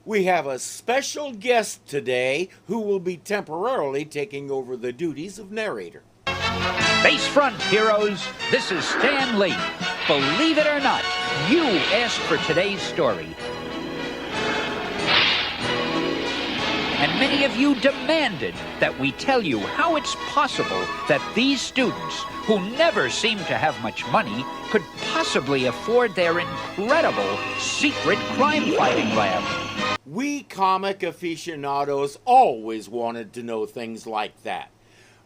We have a special guest today who will be temporarily taking over the duties of narrator. Face front, heroes. This is Stan Lee. Believe it or not, you asked for today's story. And many of you demanded that we tell you how it's possible that these students, who never seem to have much money, could possibly afford their incredible secret crime-fighting lab. We comic aficionados always wanted to know things like that.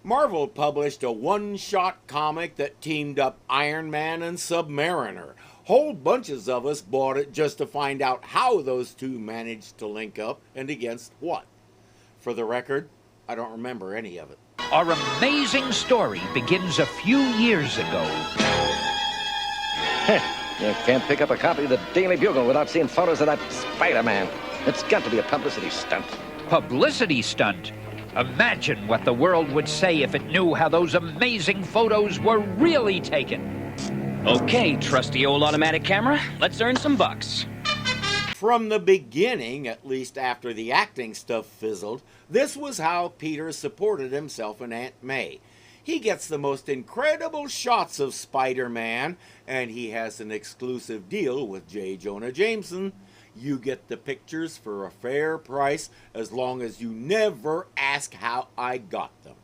Marvel published a one-shot comic that teamed up Iron Man and Submariner. Whole bunches of us bought it just to find out how those two managed to link up and against what. For the record, I don't remember any of it. Our amazing story begins a few years ago. You can't pick up a copy of the Daily Bugle without seeing photos of that Spider-Man. It's got to be a publicity stunt. Publicity stunt? Imagine what the world would say if it knew how those amazing photos were really taken. Okay, trusty old automatic camera, let's earn some bucks. From the beginning, at least after the acting stuff fizzled, this was how Peter supported himself and Aunt May. He gets the most incredible shots of Spider-Man, and he has an exclusive deal with J. Jonah Jameson. You get the pictures for a fair price as long as you never ask how I got them.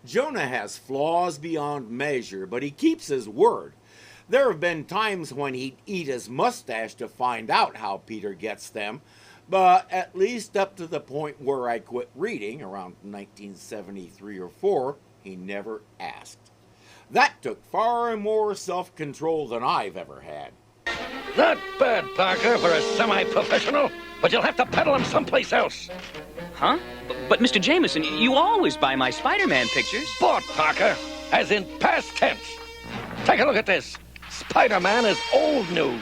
Jonah has flaws beyond measure, but he keeps his word. There have been times when he'd eat his mustache to find out how Peter gets them, but at least up to the point where I quit reading, around 1973 or 4, he never asked. That took far more self-control than I've ever had. Not bad, Parker, for a semi-professional, but you'll have to peddle him someplace else. Huh? But Mr. Jameson, you always buy my Spider-Man pictures. Bought, Parker, as in past tense. Take a look at this. Spider-Man is old news.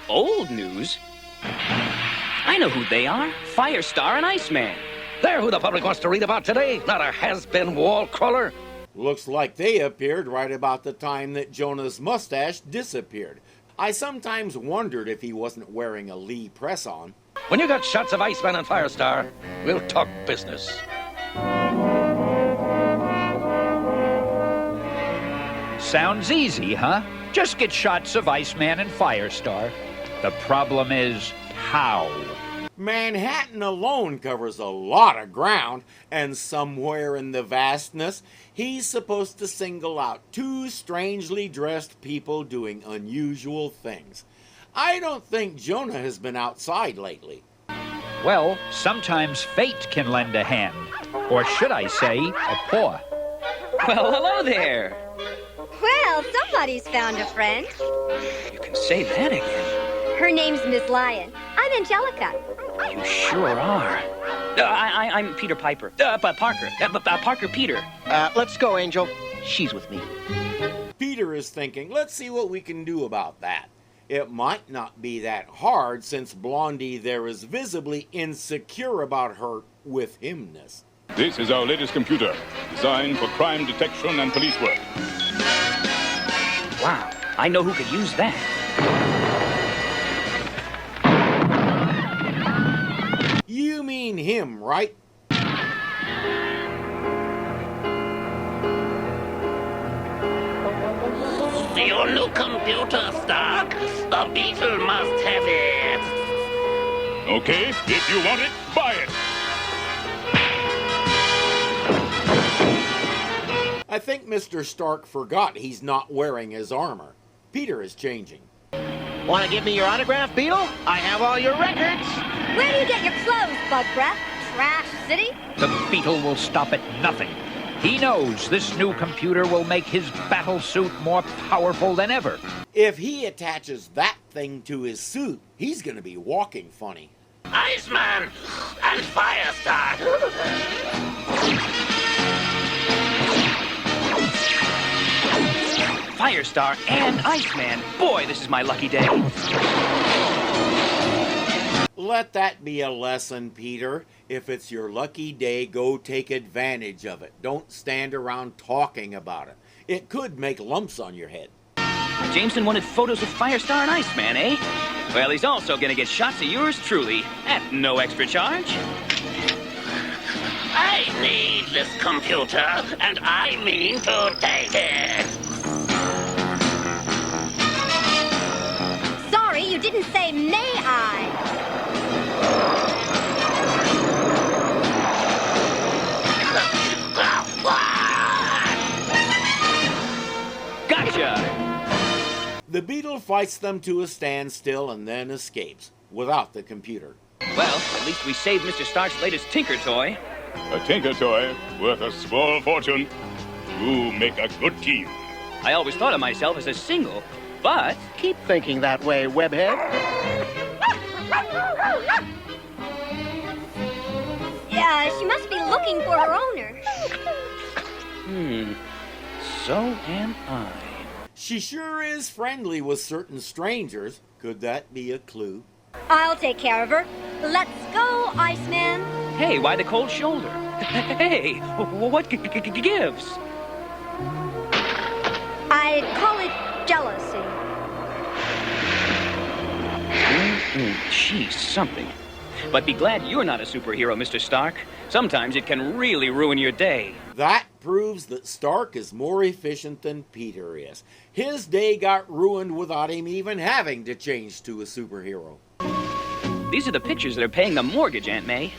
Old news? I know who they are. Firestar and Iceman. They're who the public wants to read about today, not a has-been wall crawler. Looks like they appeared right about the time that Jonah's mustache disappeared. I sometimes wondered if he wasn't wearing a Lee press-on. When you got shots of Iceman and Firestar, we'll talk business. Sounds easy, huh? Just get shots of Iceman and Firestar. The problem is, how? Manhattan alone covers a lot of ground, and somewhere in the vastness, he's supposed to single out two strangely dressed people doing unusual things. I don't think Jonah has been outside lately. Well, sometimes fate can lend a hand. Or should I say, a paw. Well, hello there. Well, somebody's found a friend. You can say that again. Her name's Miss Lyon. I'm Angelica. You sure are. I'm Peter Piper. Parker. Parker Peter. Let's go, Angel. She's with me. Peter is thinking, let's see what we can do about that. It might not be that hard since Blondie there is visibly insecure about her with himness. This is our latest computer, designed for crime detection and police work. Wow, I know who could use that. You mean him, right? Your new computer, Stark. The Beetle must have it. Okay, if you want it, buy it. I think Mr. Stark forgot he's not wearing his armor. Peter is changing. Want to give me your autograph, Beetle? I have all your records. Where do you get your clothes, Bug Breath? Trash City? The Beetle will stop at nothing. He knows this new computer will make his battle suit more powerful than ever. If he attaches that thing to his suit, he's going to be walking funny. Iceman and Firestar. Firestar and Iceman. Boy, this is my lucky day. Let that be a lesson, Peter. If it's your lucky day, go take advantage of it. Don't stand around talking about it. It could make lumps on your head. Jameson wanted photos of Firestar and Iceman, eh? Well, he's also gonna get shots of yours truly at no extra charge. I need this computer, and I mean to take it. Sorry, you didn't say may I. Gotcha! The Beetle fights them to a standstill and then escapes, without the computer. Well, at least we saved Mr. Stark's latest Tinker toy. A tinker toy worth a small fortune. You make a good team. I always thought of myself as a single, but... Keep thinking that way, Webhead. Yeah, she must be looking for her owner. So am I. She sure is friendly with certain strangers. Could that be a clue? I'll take care of her. Let's go, Iceman. Hey, why the cold shoulder? Hey, what gives? I'd call it jealousy. She's something. But be glad you're not a superhero, Mr. Stark. Sometimes it can really ruin your day. That proves that Stark is more efficient than Peter is. His day got ruined without him even having to change to a superhero. These are the pictures that are paying the mortgage, Aunt May.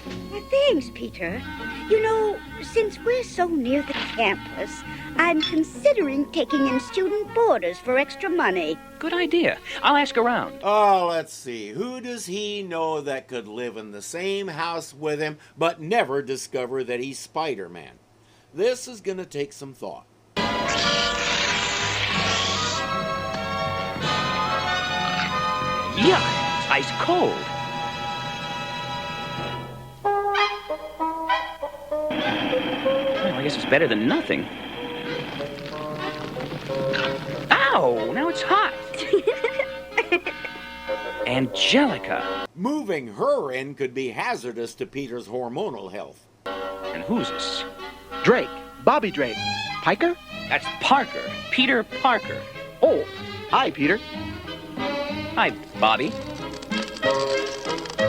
Thanks, Peter. You know, since we're so near the campus, I'm considering taking in student boarders for extra money. Good idea. I'll ask around. Oh, let's see. Who does he know that could live in the same house with him but never discover that he's Spider-Man? This is going to take some thought. Yuck, it's ice cold. Well, I guess it's better than nothing. Ow, now it's hot. Angelica. Moving her in could be hazardous to Peter's hormonal health. And who's this? Drake. Bobby Drake. Piker? That's Parker. Peter Parker. Oh, hi, Peter. Hi, Bobby.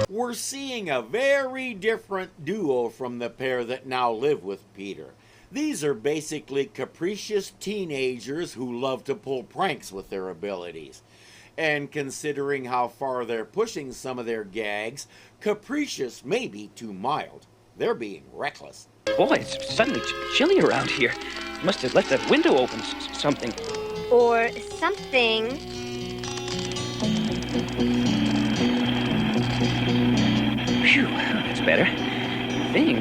We're seeing a very different duo from the pair that now live with Peter. These are basically capricious teenagers who love to pull pranks with their abilities. And considering how far they're pushing some of their gags, capricious may be too mild. They're being reckless. Boy, it's suddenly chilly around here. Must have left that window open something. Or something. Phew, that's better. Thing.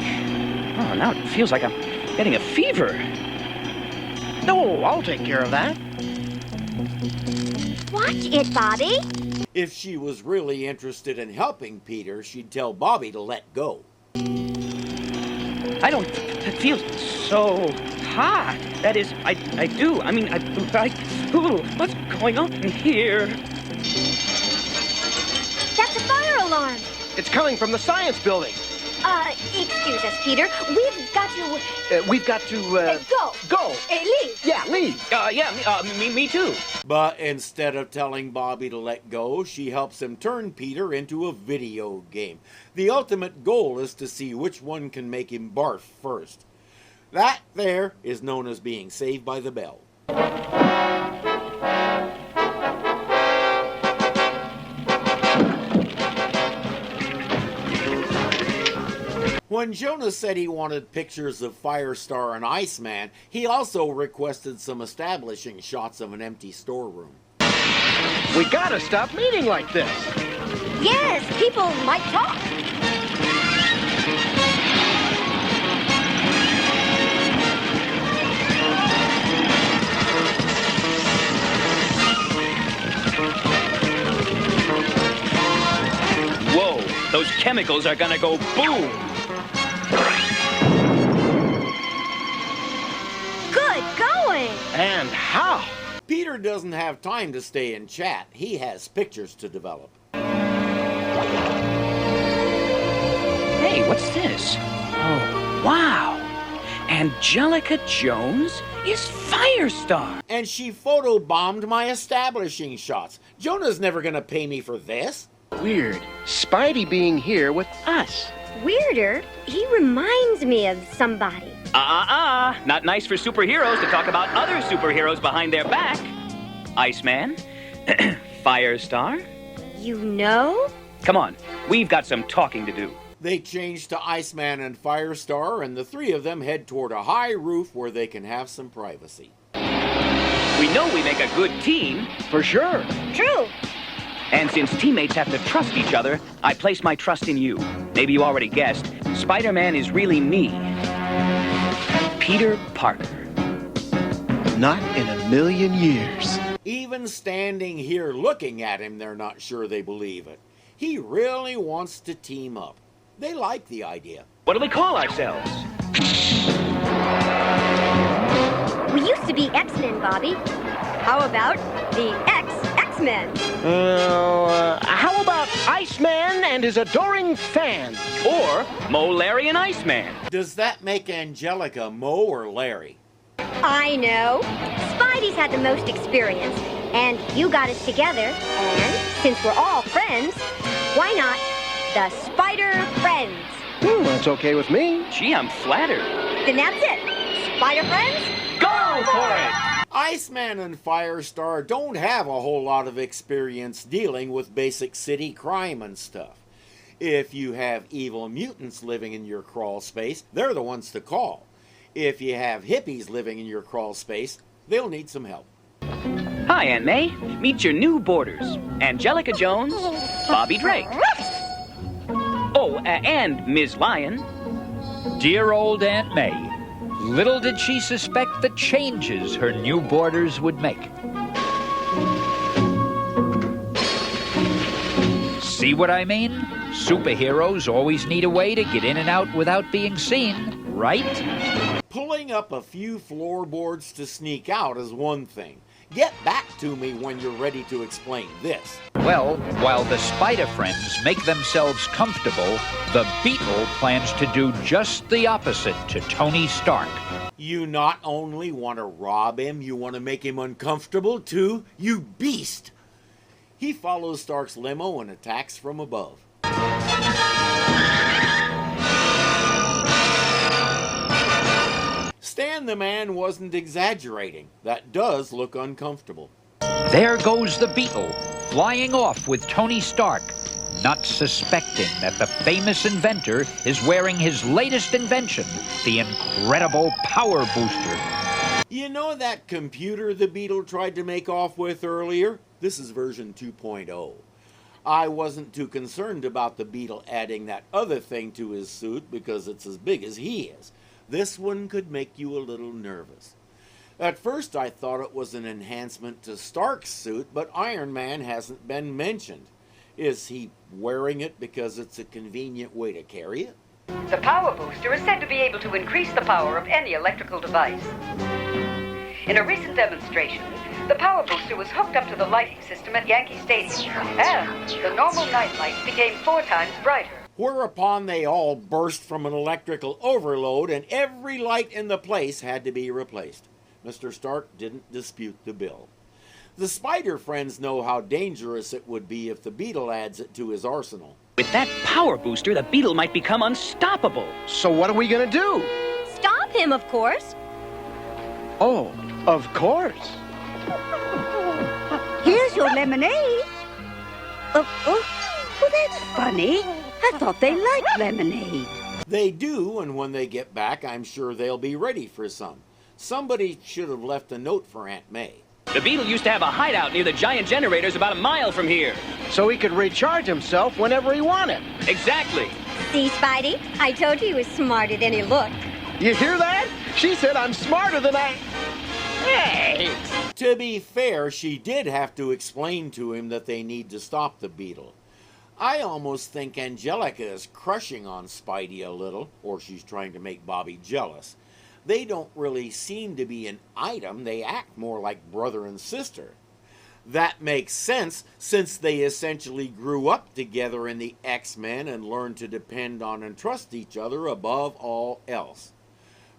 Oh, now it feels like I'm getting a fever. No, I'll take care of that. Watch it, Bobby. If she was really interested in helping Peter, she'd tell Bobby to let go. I don't feel so hot. That is, I do. I mean, ooh, what's going on here? That's a fire alarm. It's coming from the science building. Excuse us, Peter. We've got to... Go. Go. Leave. Yeah, leave. Me too. But instead of telling Bobby to let go, she helps him turn Peter into a video game. The ultimate goal is to see which one can make him barf first. That there is known as being saved by the bell. When Jonas said he wanted pictures of Firestar and Iceman, he also requested some establishing shots of an empty storeroom. We gotta stop meeting like this. Yes, people might talk. Whoa, those chemicals are gonna go boom. Good going. And how? Peter doesn't have time to stay and chat. He has pictures to develop. Hey, what's this? Oh, wow. Angelica Jones is Firestar. And she photobombed my establishing shots. Jonah's never gonna pay me for this. Weird. Spidey being here with us. Weirder, he reminds me of somebody. Not nice for superheroes to talk about other superheroes behind their back. Iceman? Firestar? You know? Come on, we've got some talking to do. They change to Iceman and Firestar, and the three of them head toward a high roof where they can have some privacy. We know we make a good team. For sure. True. And since teammates have to trust each other, I place my trust in you. Maybe you already guessed, Spider-Man is really me. Peter Parker. Not in a million years. Even standing here looking at him, they're not sure they believe it. He really wants to team up. They like the idea. What do we call ourselves? We used to be X-Men, Bobby. How about the X-Men? How about Iceman and his adoring fans? Or Mo, Larry, and Iceman. Does that make Angelica Mo or Larry? I know. Spidey's had the most experience, and you got us together, and since we're all friends, why not the Spider Friends? That's okay with me. Gee, I'm flattered. Then that's it. Spider Friends? Go for it! Iceman and Firestar don't have a whole lot of experience dealing with basic city crime and stuff. If you have evil mutants living in your crawl space, they're the ones to call. If you have hippies living in your crawl space, they'll need some help. Hi, Aunt May. Meet your new boarders. Angelica Jones, Bobby Drake. Oh, and Ms. Lion. Dear old Aunt May. Little did she suspect the changes her new boarders would make. See what I mean? Superheroes always need a way to get in and out without being seen, right? Pulling up a few floorboards to sneak out is one thing. Get back to me when you're ready to explain this. Well, while the Spider Friends make themselves comfortable, the Beetle plans to do just the opposite to Tony Stark. You not only want to rob him, you want to make him uncomfortable too, you beast! He follows Stark's limo and attacks from above. Stan the Man wasn't exaggerating. That does look uncomfortable. There goes the Beetle, flying off with Tony Stark, not suspecting that the famous inventor is wearing his latest invention, the incredible power booster. You know that computer the Beetle tried to make off with earlier? This is version 2.0. I wasn't too concerned about the Beetle adding that other thing to his suit because it's as big as he is. This one could make you a little nervous. At first I thought it was an enhancement to Stark's suit, but Iron Man hasn't been mentioned. Is he wearing it because it's a convenient way to carry it? The power booster is said to be able to increase the power of any electrical device. In a recent demonstration, the power booster was hooked up to the lighting system at Yankee Stadium, and the normal night lights became 4 times brighter. Whereupon they all burst from an electrical overload and every light in the place had to be replaced. Mr. Stark didn't dispute the bill. The Spider Friends know how dangerous it would be if the Beetle adds it to his arsenal. With that power booster, the Beetle might become unstoppable. So what are we gonna do? Stop him, of course. Oh, of course. Here's your lemonade. Oh, that's funny. I thought they liked lemonade. They do, and when they get back, I'm sure they'll be ready for some. Somebody should have left a note for Aunt May. The Beetle used to have a hideout near the giant generators about a mile from here. So he could recharge himself whenever he wanted. Exactly. See, Spidey? I told you he was smarter than he looked. You hear that? She said I'm smarter than I... Hey! To be fair, she did have to explain to him that they need to stop the Beetle. I almost think Angelica is crushing on Spidey a little, or she's trying to make Bobby jealous. They don't really seem to be an item, they act more like brother and sister. That makes sense, since they essentially grew up together in the X-Men and learned to depend on and trust each other above all else.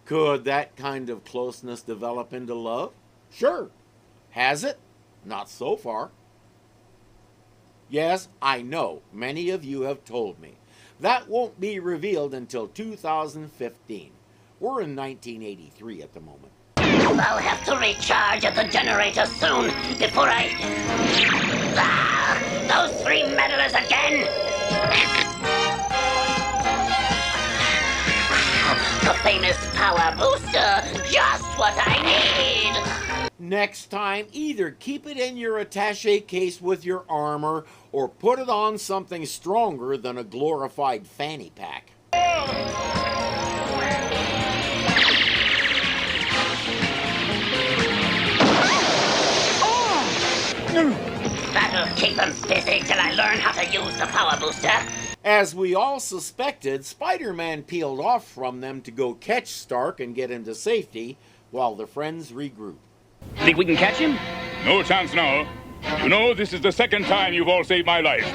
Could that kind of closeness develop into love? Sure. Has it? Not so far. Yes, I know, many of you have told me. That won't be revealed until 2015. We're in 1983 at the moment. I'll have to recharge at the generator soon before I... Ah! Those three meddlers again! The famous power booster, just what I need! Next time, either keep it in your attaché case with your armor or put it on something stronger than a glorified fanny pack. That'll keep them busy till I learn how to use the power booster. As we all suspected, Spider-Man peeled off from them to go catch Stark and get him to safety while the friends regroup. Think we can catch him? No chance now. You know, this is the second time you've all saved my life.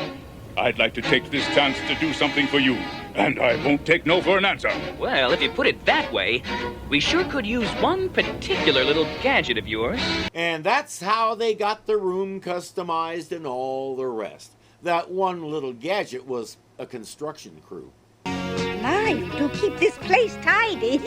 I'd like to take this chance to do something for you, and I won't take no for an answer. Well, if you put it that way, we sure could use one particular little gadget of yours. And that's how they got the room customized and all the rest. That one little gadget was a construction crew. My, you do keep this place tidy.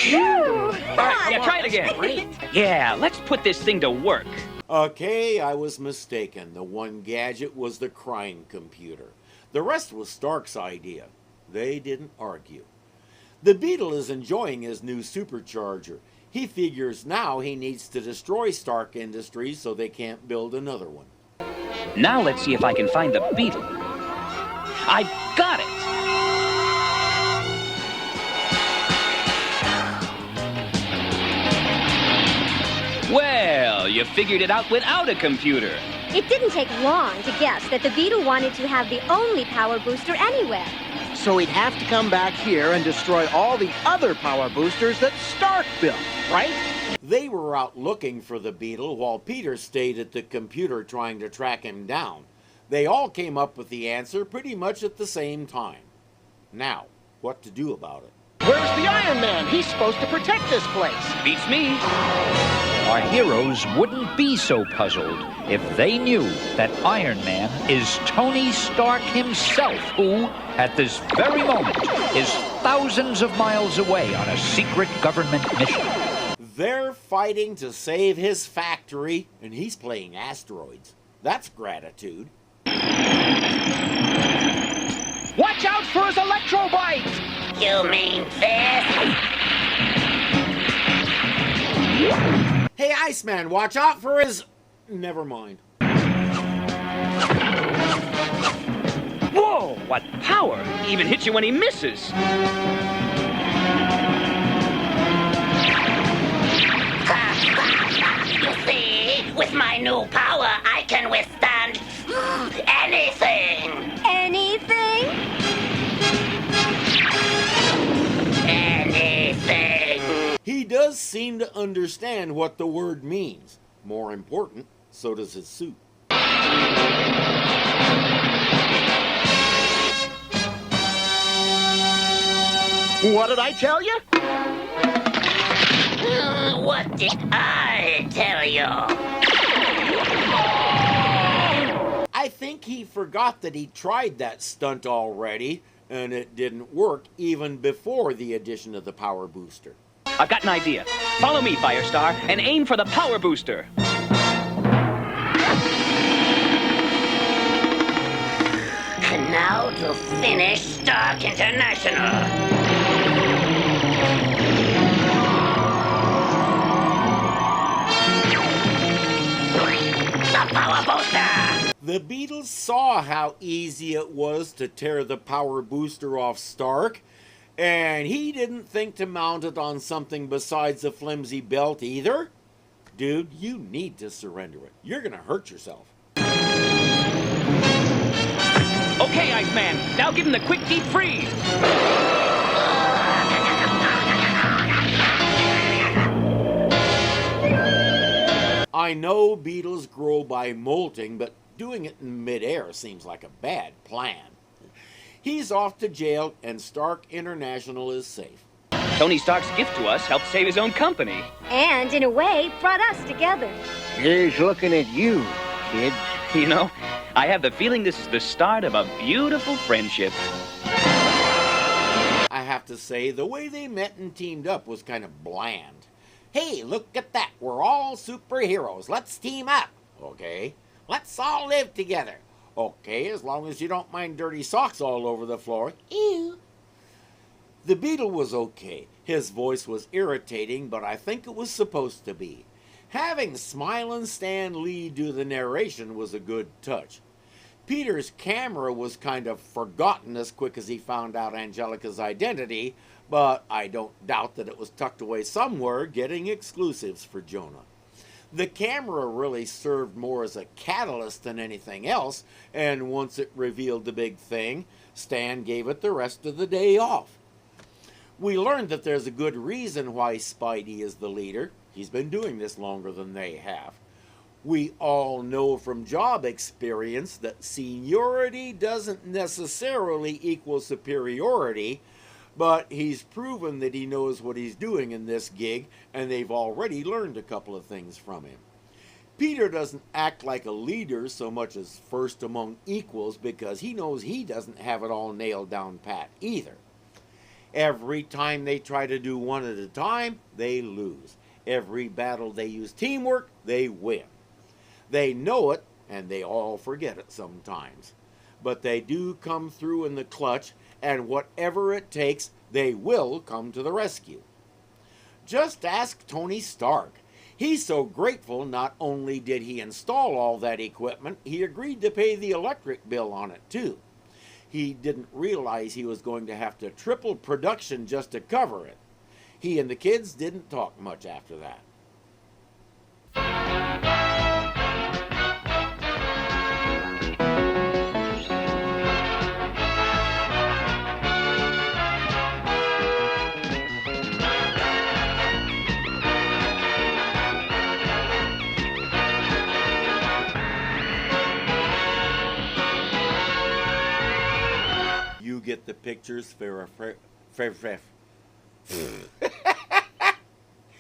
All right, yeah, try it again. Yeah, let's put this thing to work. Okay, I was mistaken. The one gadget was the crime computer. The rest was Stark's idea. They didn't argue. The Beetle is enjoying his new supercharger. He figures now he needs to destroy Stark Industries so they can't build another one. Now let's see if I can find the Beetle. I've got it! Well, you figured it out without a computer. It didn't take long to guess that the Beetle wanted to have the only power booster anywhere. So he'd have to come back here and destroy all the other power boosters that Stark built, right? They were out looking for the Beetle while Peter stayed at the computer trying to track him down. They all came up with the answer pretty much at the same time. Now, what to do about it? Where's the Iron Man? He's supposed to protect this place. Beats me. Our heroes wouldn't be so puzzled if they knew that Iron Man is Tony Stark himself, who, at this very moment, is thousands of miles away on a secret government mission. They're fighting to save his factory, and he's playing asteroids. That's gratitude. Watch out for his electro bite! You mean this? Hey, Iceman, watch out for his... Never mind. Whoa, what power! He even hits you when he misses. You see, with my new power, I can withstand anything. Anything? Anything. He does seem to understand what the word means. More important, so does his suit. What did I tell you? What did I tell you? I think he forgot that he tried that stunt already, and it didn't work even before the addition of the power booster. I've got an idea. Follow me, Firestar, and aim for the power booster. And now to finish Stark International. The power booster! The Beatles saw how easy it was to tear the power booster off Stark, and he didn't think to mount it on something besides a flimsy belt either. Dude, you need to surrender it. You're gonna hurt yourself. Okay, Iceman, now give him the quick deep freeze. I know beetles grow by molting, but doing it in midair seems like a bad plan. He's off to jail and Stark International is safe. Tony Stark's gift to us helped save his own company. And, in a way, brought us together. He's looking at you, kids. You know, I have the feeling this is the start of a beautiful friendship. I have to say, the way they met and teamed up was kind of bland. Hey, look at that. We're all superheroes. Let's team up. Okay. Let's all live together. Okay, as long as you don't mind dirty socks all over the floor. Ew. The Beetle was okay. His voice was irritating, but I think it was supposed to be. Having Smilin' Stan Lee do the narration was a good touch. Peter's camera was kind of forgotten as quick as he found out Angelica's identity, but I don't doubt that it was tucked away somewhere getting exclusives for Jonah. The camera really served more as a catalyst than anything else, and once it revealed the big thing, Stan gave it the rest of the day off. We learned that there's a good reason why Spidey is the leader. He's been doing this longer than they have. We all know from job experience that seniority doesn't necessarily equal superiority, but he's proven that he knows what he's doing in this gig, and they've already learned a couple of things from him. Peter doesn't act like a leader so much as first among equals because he knows he doesn't have it all nailed down pat either. Every time they try to do one at a time, they lose. Every battle they use teamwork, they win. They know it, and they all forget it sometimes. But they do come through in the clutch, and whatever it takes, they will come to the rescue. Just ask Tony Stark. He's so grateful not only did he install all that equipment, he agreed to pay the electric bill on it too. He didn't realize he was going to have to triple production just to cover it. He and the kids didn't talk much after that. You get the pictures, fair.